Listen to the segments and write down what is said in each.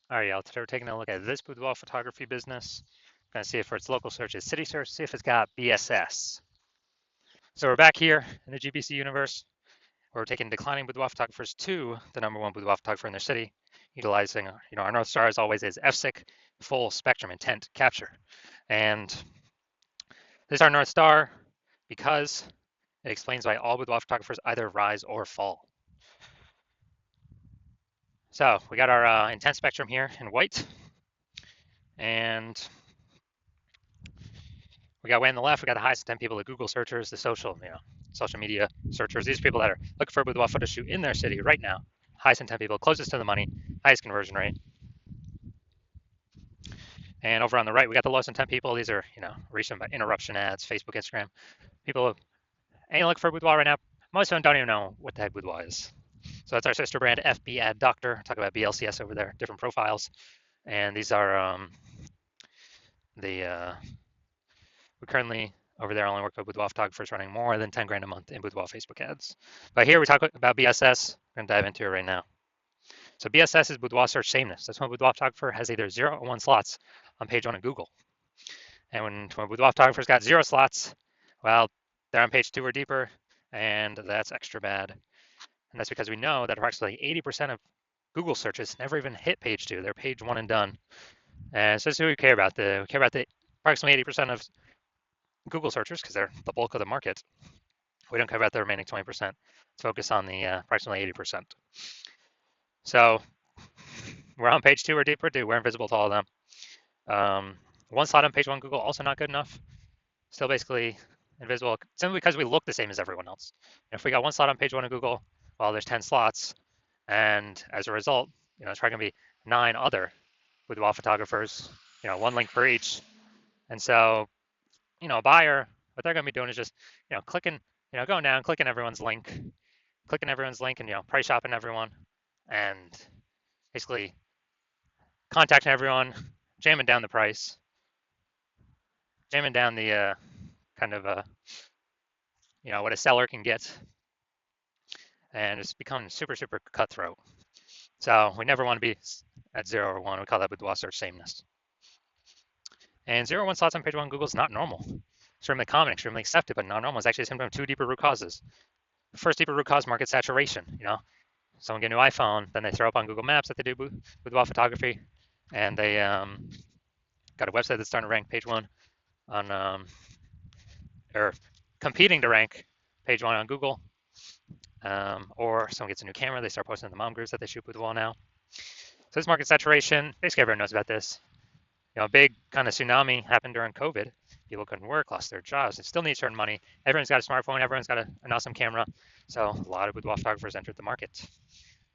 All right, y'all. Today we're taking a look at this boudoir photography business. Going to see if for its local search is city search, see if it's got BSS. So we're back here in the GBC universe, where we're taking declining boudoir photographers to the #1 boudoir photographer in their city, utilizing, our North Star as always is FSIC, full spectrum intent capture. And this is our North Star because it explains why all boudoir photographers either rise or fall. So we got our intent spectrum here in white, and we got way on the left, we got the highest intent people, the Google searchers, the social media searchers. These are people that are looking for a boudoir photo shoot in their city right now. Highest intent people, closest to the money, highest conversion rate. And over on the right, we got the lowest intent people. These are, reached by interruption ads, Facebook, Instagram. People ain't looking for a boudoir right now. Most of them don't even know what the heck boudoir is. So that's our sister brand, FB Ad Doctor. Talk about BLCS over there, different profiles. And these are we currently over there only work with boudoir photographers running more than 10 grand a month in boudoir Facebook ads. But here we talk about BSS. We're going to dive into it right now. So BSS is boudoir search sameness. That's when a boudoir photographer has either 0 or 1 slots on page 1 of Google. And when a boudoir photographer's got 0 slots, well, they're on page 2 or deeper, and that's extra bad. And that's because we know that approximately 80% of Google searches never even hit page 2. They're page 1 and done. And so this is who we care about. We care about the approximately 80% of Google searchers because they're the bulk of the market. We don't care about the remaining 20%. Let's focus on the approximately 80%. So we're on page 2 or deeper, dude. We're invisible to all of them. 1 slot on page 1 Google, also not good enough. Still basically invisible simply because we look the same as everyone else. If we got 1 slot on page 1 of Google, well, there's 10 slots. And as a result, it's probably going to be 9 other boudoir photographers, 1 link for each. And so, a buyer, what they're going to be doing is just, clicking, going down, clicking everyone's link, and, price shopping everyone, and basically contacting everyone, jamming down the price, jamming down the kind of, what a seller can get. And it's become super, super cutthroat. So we never want to be at 0 or 1. We call that boudoir search sameness. And 0 or 1 slots on page 1 Google is not normal. Extremely common, extremely accepted, but not normal. It's actually a symptom of 2 deeper root causes. The first deeper root cause, market saturation. Someone get a new iPhone, then they throw up on Google Maps that they do boudoir photography, and they got a website that's starting to rank page 1 on, or competing to rank page 1 on Google. Or someone gets a new camera, they start posting in the mom groups that they shoot boudoir now. So this market saturation, basically everyone knows about this. A big kind of tsunami happened during COVID. People couldn't work, lost their jobs, they still need to earn money. Everyone's got a smartphone, everyone's got an awesome camera. So a lot of boudoir photographers entered the market.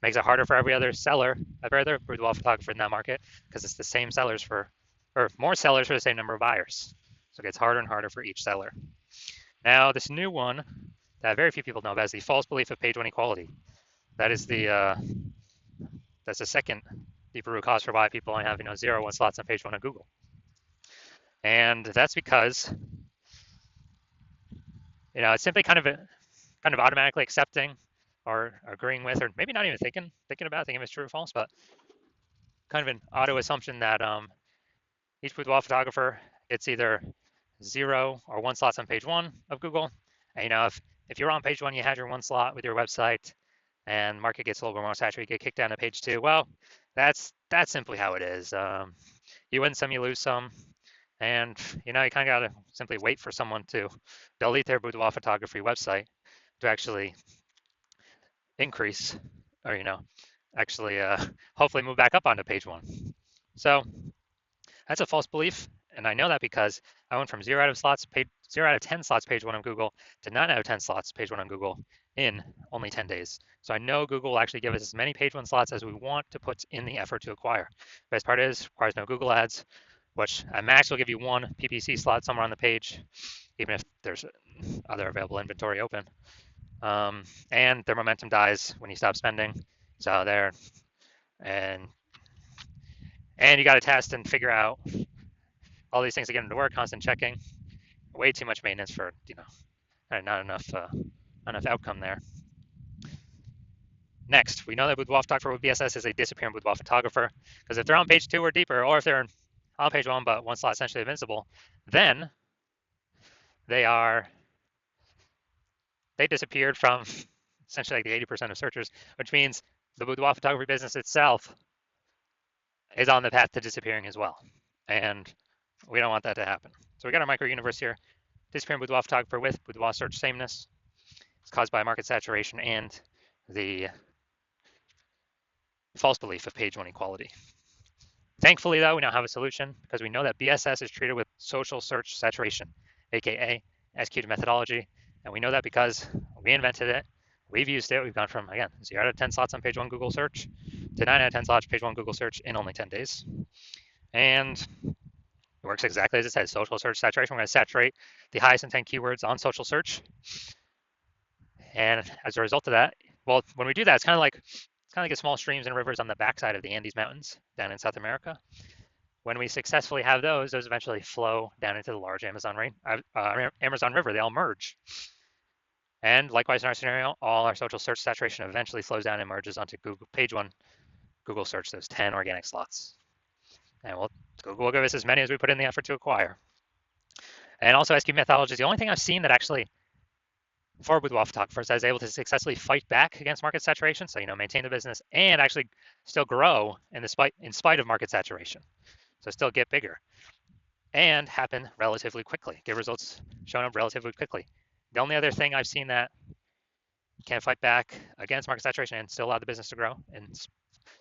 Makes it harder for every other seller, every other boudoir photographer in that market, because it's the same sellers or more sellers for the same number of buyers. So it gets harder and harder for each seller. Now, this new one that very few people know about is the false belief of page 1 equality. That is that's the second deeper root cause for why people only have 0 or 1 slots on page 1 of Google. And that's because it's simply kind of automatically accepting or agreeing with, or maybe not even thinking about if it's true or false, but kind of an auto assumption that each boudoir photographer gets either 0 or 1 slots on page 1 of Google. And if you're on page 1, you had your 1 slot with your website, and market gets a little bit more saturated, you get kicked down to page 2. Well, that's simply how it is. You win some, you lose some. And, you kind of got to simply wait for someone to delete their boudoir photography website to actually increase or, actually hopefully move back up onto page 1. So that's a false belief. And I know that because I went from 0 out of 10 slots page 1 on Google to 9 out of 10 slots page 1 on Google in only 10 days. So I know Google will actually give us as many page 1 slots as we want to put in the effort to acquire. Best part is, requires no Google ads, which at max will give you 1 PPC slot somewhere on the page, even if there's other available inventory open. And their momentum dies when you stop spending. So there, and you got to test and figure out all these things to get them to work, constant checking. Way too much maintenance for, not enough outcome there. Next, we know that Boudoir photographer with BSS is a disappearing Boudoir photographer, because if they're on page 2 or deeper, or if they're on page 1 but one slot essentially invincible, then they disappeared from essentially like the 80% of searchers, which means the boudoir photography business itself is on the path to disappearing as well. And we don't want that to happen. So we got our micro universe here. Disappearing boudoir photographer with boudoir search sameness. It's caused by market saturation and the false belief of page 1 equality. Thankfully, though, we now have a solution because we know that BSS is treated with social search saturation, aka executed methodology. And we know that because we invented it, we've used it. We've gone from, again, 0 out of 10 slots on page 1 Google search to 9 out of 10 slots page 1 Google search in only 10 days. And it works exactly as it says, social search saturation. We're going to saturate the highest intent keywords on social search. And as a result of that, well, when we do that, it's kind of like small streams and rivers on the backside of the Andes Mountains down in South America. When we successfully have those eventually flow down into the large Amazon River. They all merge. And likewise in our scenario, all our social search saturation eventually flows down and merges onto Google page 1 Google search, those 10 organic slots. And Google will give us as many as we put in the effort to acquire. And also SQ methodology is the only thing I've seen that actually, for boudoir photographers, that is able to successfully fight back against market saturation. So, maintain the business and actually still grow in spite of market saturation. So still get bigger and happen relatively quickly, get results shown up relatively quickly. The only other thing I've seen that can fight back against market saturation and still allow the business to grow in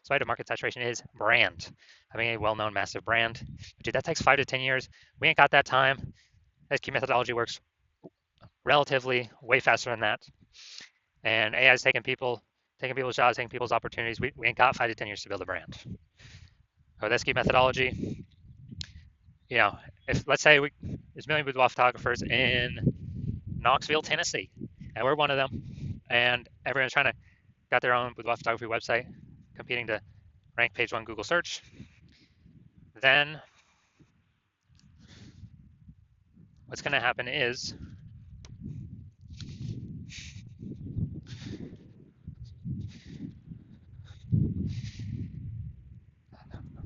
spite of market saturation is brand. Having a well-known massive brand. Dude, that takes 5 to 10 years. We ain't got that time. SQ methodology works relatively way faster than that. And AI is taking people's jobs, taking people's opportunities. We ain't got 5 to 10 years to build a brand. With SQ methodology, if let's say there's a million boudoir photographers in Knoxville, Tennessee, and we're one of them, and everyone's got their own boudoir photography website, competing to rank page 1 Google search, then what's going to happen is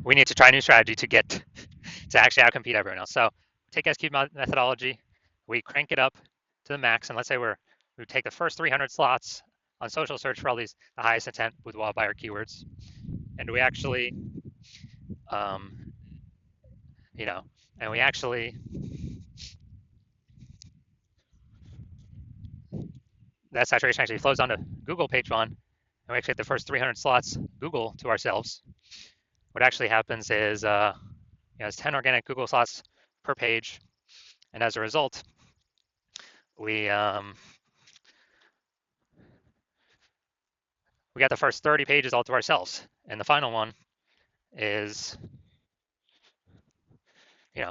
we need to try a new strategy to actually outcompete everyone else. So take SQ methodology, we crank it up to the max, and let's say we take the first 300 slots on social search for all the highest intent boudoir buyer keywords, and we actually, that saturation actually flows onto Google page 1, and we actually get the first 300 slots Google to ourselves. What actually happens is, it's 10 organic Google slots per page, and as a result, we got the first 30 pages all to ourselves, and the final one is,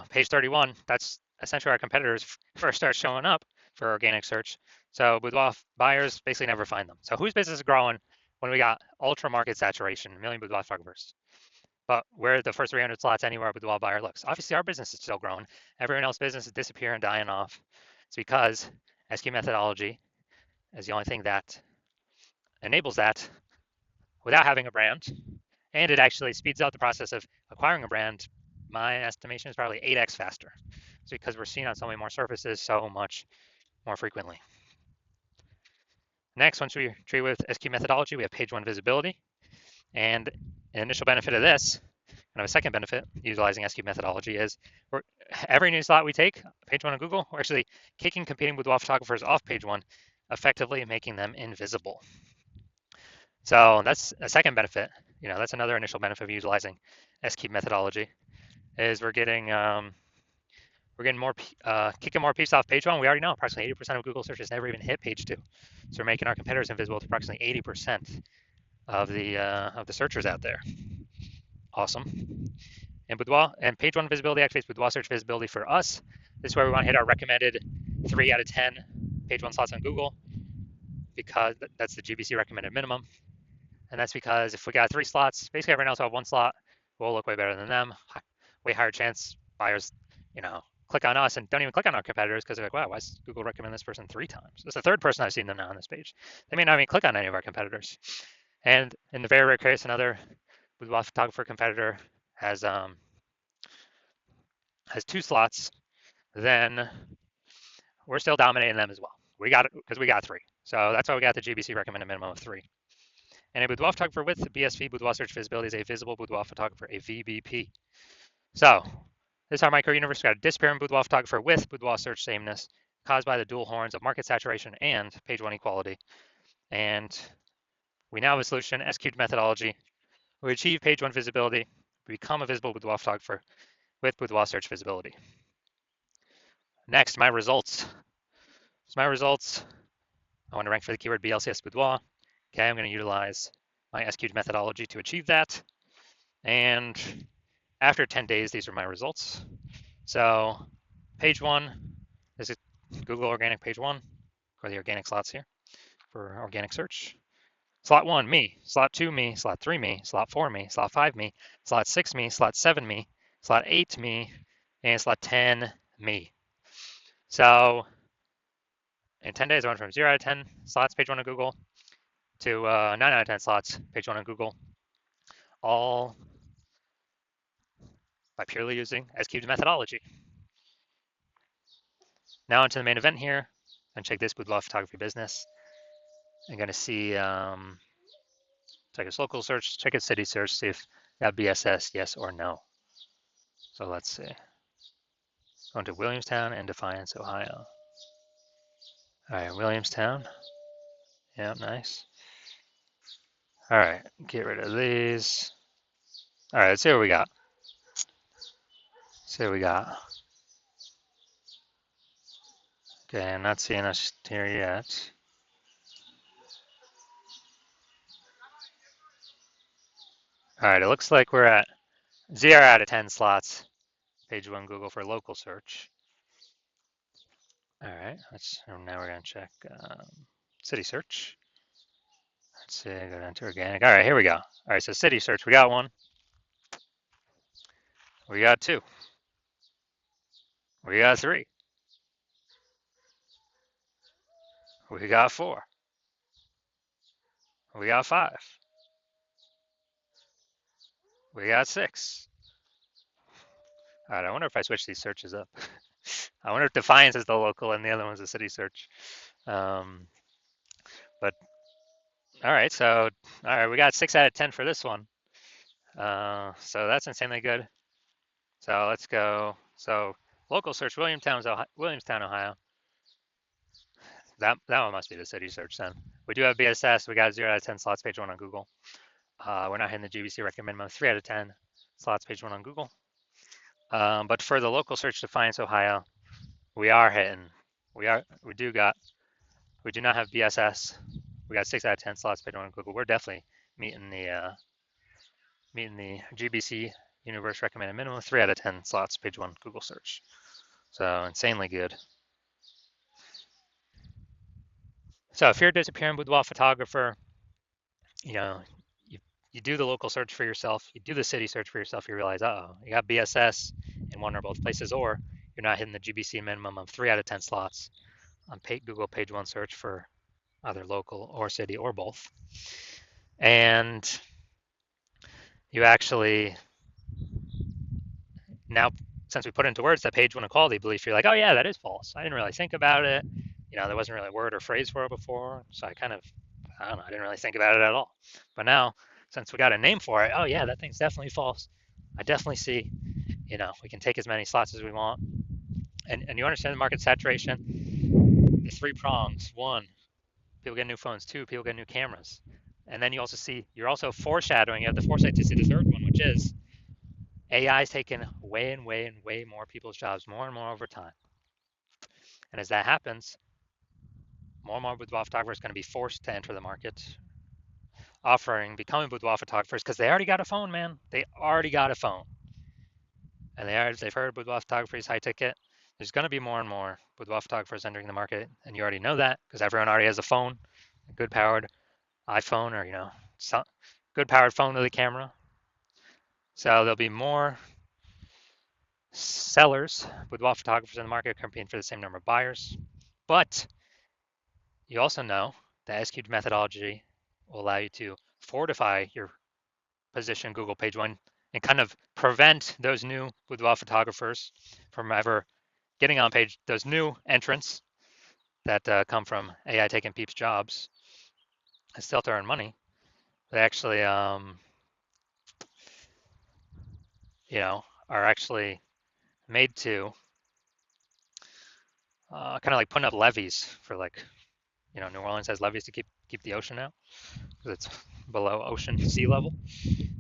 page 31. That's essentially our competitors first start showing up for organic search. So boudoir buyers basically never find them. So whose business is growing when we got ultra market saturation, a million boudoir photographers? But where the first 300 slots anywhere a boudoir buyer looks. Obviously, our business is still growing. Everyone else's business is disappearing, dying off. It's because SQ methodology is the only thing that enables that without having a brand. And it actually speeds out the process of acquiring a brand. My estimation is probably 8x faster. It's because we're seen on so many more surfaces so much more frequently. Next, once we treat with SQ methodology, we have page 1 visibility. And an initial benefit of this, and a second benefit utilizing SQ methodology, is every new slot we take, page 1 on Google, we're actually kicking competing boudoir photographers off page 1, effectively making them invisible. So that's a second benefit. That's another initial benefit of utilizing SQ methodology, is we're getting more, kicking more people off page 1. We already know approximately 80% of Google searches never even hit page 2. So we're making our competitors invisible to approximately 80% of the searchers out there. Awesome. And page 1 visibility activates boudoir search visibility for us. This is where we want to hit our recommended 3 out of 10 page 1 slots on Google, because that's the GBC recommended minimum. And that's because if we got 3 slots, basically everyone else will have 1 slot, we'll look way better than them. Way higher chance buyers, click on us and don't even click on our competitors because they're like, wow, why does Google recommend this person 3 times? That's the 3rd person I've seen them now on this page. They may not even click on any of our competitors. And in the very rare case, another boudoir photographer competitor has two slots, then we're still dominating them as well. We got it because we got three. So that's why we got the GBC recommended minimum of three. And a boudoir photographer with BSV, boudoir search visibility, is a visible boudoir photographer, a VBP. So this is our micro universe. We've got a disappearing boudoir photographer with boudoir search sameness caused by the dual horns of market saturation and page one equality. And we now have a solution, execute methodology. We achieve page one visibility, we become a visible boudoir photographer with boudoir search visibility. Next, my results. So my results, I want to rank for the keyword BLCS boudoir. Okay, I'm going to utilize my SQL methodology to achieve that. And after 10 days, these are my results. So page one, this is Google organic page one, or the organic slots here for organic search. Slot one, me. Slot two, me. Slot three, me. Slot four, me. Slot five, me. Slot six, me. Slot seven, me. Slot eight, me. And slot 10, me. So in 10 days, I went from 0 out of 10 slots, page one on Google, to 9 out of 10 slots, page one on Google, all by purely using SQ's methodology. Now onto the main event here, and check this boudoir photography business. I'm going to see, check its local search, check its city search, see if that BSS, yes or no. So let's see. Going to Williamstown and Defiance, Ohio. All right, Williamstown. Yeah, nice. All right, get rid of these. All right, let's see what we got. See what we got. Okay, I'm not seeing us here yet. All right, it looks like we're at 0 out of 10 slots, page one Google for local search. All right, now we're gonna check city search. Let's see, go down to organic. All right, here we go. All right, so city search, we got one. We got two. We got three. We got four. We got five. We got six. All right, I wonder if I switch these searches up. I wonder if Defiance is the local and the other one's the city search. But all right, so all right, we got 6 out of 10 for this one. So that's insanely good. So let's go. So local search, Williamstown, Ohio. That one must be the city search then. We do have BSS. We got 0 out of 10 slots, page one on Google. We're not hitting the GBC recommend minimum 3 out of 10 slots, page one on Google. But for the local search, Defiance, Ohio, we are hitting. We do not have BSS. We got 6 out of 10 slots, page one on Google. We're definitely meeting the GBC universe recommended minimum 3 out of 10 slots, page one Google search. So insanely good. So if you're a disappearing boudoir photographer, you do the local search for yourself, you do the city search for yourself, you realize, you got BSS in one or both places, or you're not hitting the GBC minimum of 3 out of 10 slots on Google page one search for either local or city or both. And you actually, now, since we put into words that page one equality belief, you're like, oh yeah, that is false. I didn't really think about it. There wasn't really a word or phrase for it before. So I don't know, I didn't really think about it at all. But now, since we got a name for it, oh yeah, that thing's definitely false. I definitely see, we can take as many slots as we want. And you understand the market saturation, the 3 prongs. 1, people get new phones. 2, people get new cameras. And then you're also foreshadowing, you have the foresight to see the third one, which is AI is taking way and way and way more people's jobs more and more over time. And as that happens, more and more boudoir photographers are going to be forced to enter the market, becoming boudoir photographers because they already got a phone, man. They already got a phone. And they've heard boudoir photography is high ticket. There's going to be more and more boudoir photographers entering the market, and you already know that because everyone already has a phone, a good powered iPhone, or good powered phone with a camera. So there'll be more sellers, boudoir photographers in the market competing for the same number of buyers. But you also know that SQ methodology will allow you to fortify your position Google page one and kind of prevent those new boudoir photographers from ever getting on page, those new entrants that come from AI taking people's jobs and still to earn money. They actually, are actually made to kind of like putting up levees for like, New Orleans has levees to keep the ocean out because it's below ocean sea level.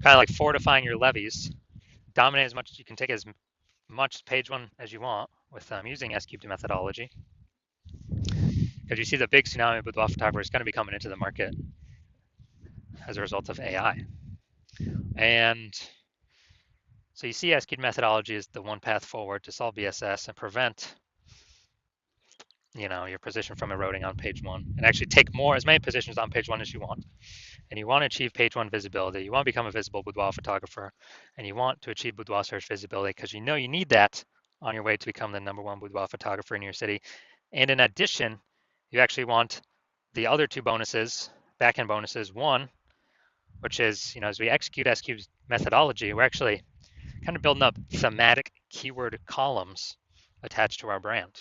Kind of like fortifying your levees, dominate as much as you can, take as much page one as you want with using S-cubed methodology. Because you see the big tsunami with boudoir photographers is going to be coming into the market as a result of AI. And so you see S-cubed methodology is the one path forward to solve BSS and prevent your position from eroding on page one, and actually take as many positions on page one as you want. And you want to achieve page one visibility. You want to become a visible boudoir photographer, and you want to achieve boudoir search visibility because you need that on your way to become the #1 boudoir photographer in your city. And in addition, you actually want the other two bonuses, back-end bonuses. One, which is, as we execute S-Cube's methodology, we're actually kind of building up thematic keyword columns attached to our brand.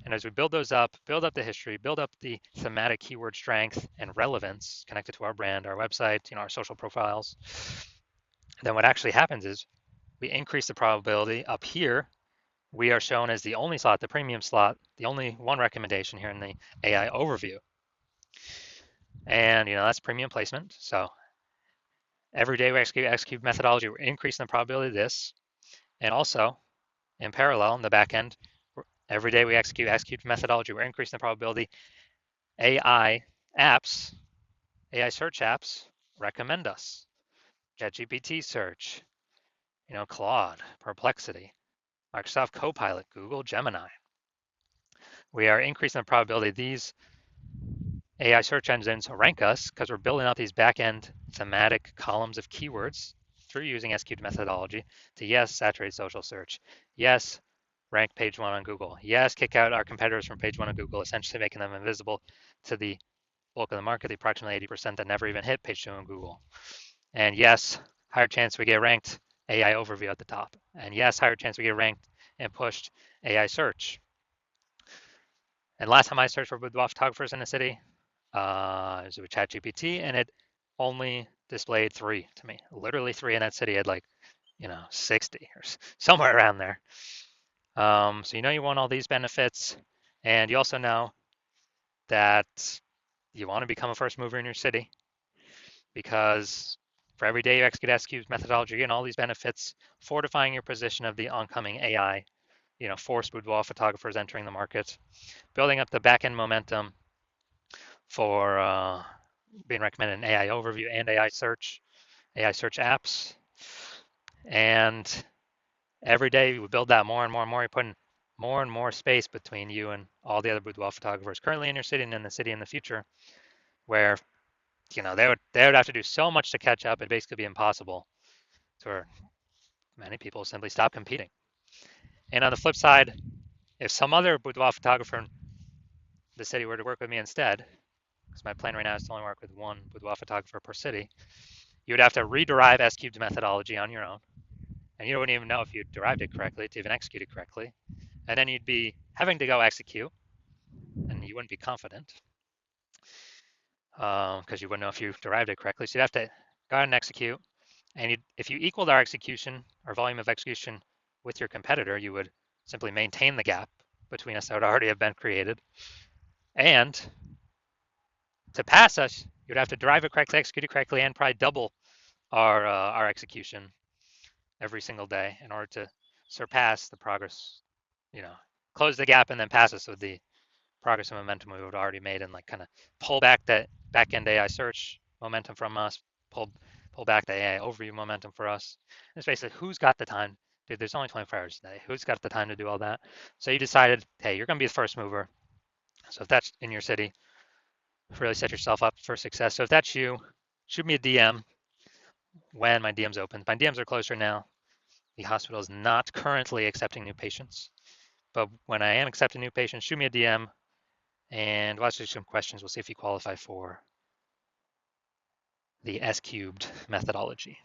And as we build those up, build up the history, build up the thematic keyword strength and relevance connected to our brand, our website, our social profiles, then what actually happens is we increase the probability. Up here, we are shown as the only slot, the premium slot, the only one recommendation here in the AI overview. And that's premium placement. So every day we execute methodology, we're increasing the probability of this. And also, in parallel, in the back end, every day we execute methodology, we're increasing the probability AI apps, AI search apps recommend us. ChatGPT search, Claude, Perplexity, Microsoft Copilot, Google Gemini. We are increasing the probability these AI search engines rank us because we're building out these back-end thematic columns of keywords through using S-cubed methodology to, yes, saturate social search. Yes, rank page one on Google. Yes, kick out our competitors from page one on Google, essentially making them invisible to the bulk of the market, the approximately 80% that never even hit page two on Google. And yes, higher chance we get ranked AI overview at the top. And yes, higher chance we get ranked and pushed AI search. And last time I searched for boudoir photographers in the city, it was with ChatGPT, and it only displayed 3 to me. Literally 3 in that city. Had 60 or somewhere around there. So you want all these benefits, and you also know that you want to become a first mover in your city, because for every day you execute S-Cube's methodology and all these benefits, fortifying your position of the oncoming AI, forced boudoir photographers entering the market, building up the back-end momentum for being recommended in AI overview and AI search apps. And every day we build that more and more and more. You're putting more and more space between you and all the other boudoir photographers currently in your city and in the city in the future, where they would have to do so much to catch up. It'd basically be impossible, so many people simply stop competing. And on the flip side, if some other boudoir photographer in the city were to work with me instead, because my plan right now is to only work with one boudoir photographer per city, you would have to rederive S-cubed methodology on your own, and you wouldn't even know if you derived it correctly to even execute it correctly. And then you'd be having to go execute, and you wouldn't be confident because you wouldn't know if you derived it correctly. So you'd have to go ahead and execute. And if you equaled our execution, our volume of execution with your competitor, you would simply maintain the gap between us that would already have been created. And to pass us, you'd have to derive it correctly, execute it correctly, and probably double our execution every single day in order to surpass the progress, close the gap and then pass us with the progress and momentum we would already made, and kind of pull back that back-end AI search momentum from us, pull back the AI overview momentum for us. And it's basically who's got the time. Dude, there's only 24 hours a day. Who's got the time to do all that? So you decided, hey, you're going to be the first mover. So if that's in your city, really set yourself up for success. So if that's you, shoot me a DM when my DM's open. My DMs are closed right now. The hospital is not currently accepting new patients, but when I am accepting new patients, shoot me a DM and we'll ask you some questions. We'll see if you qualify for the S cubed methodology.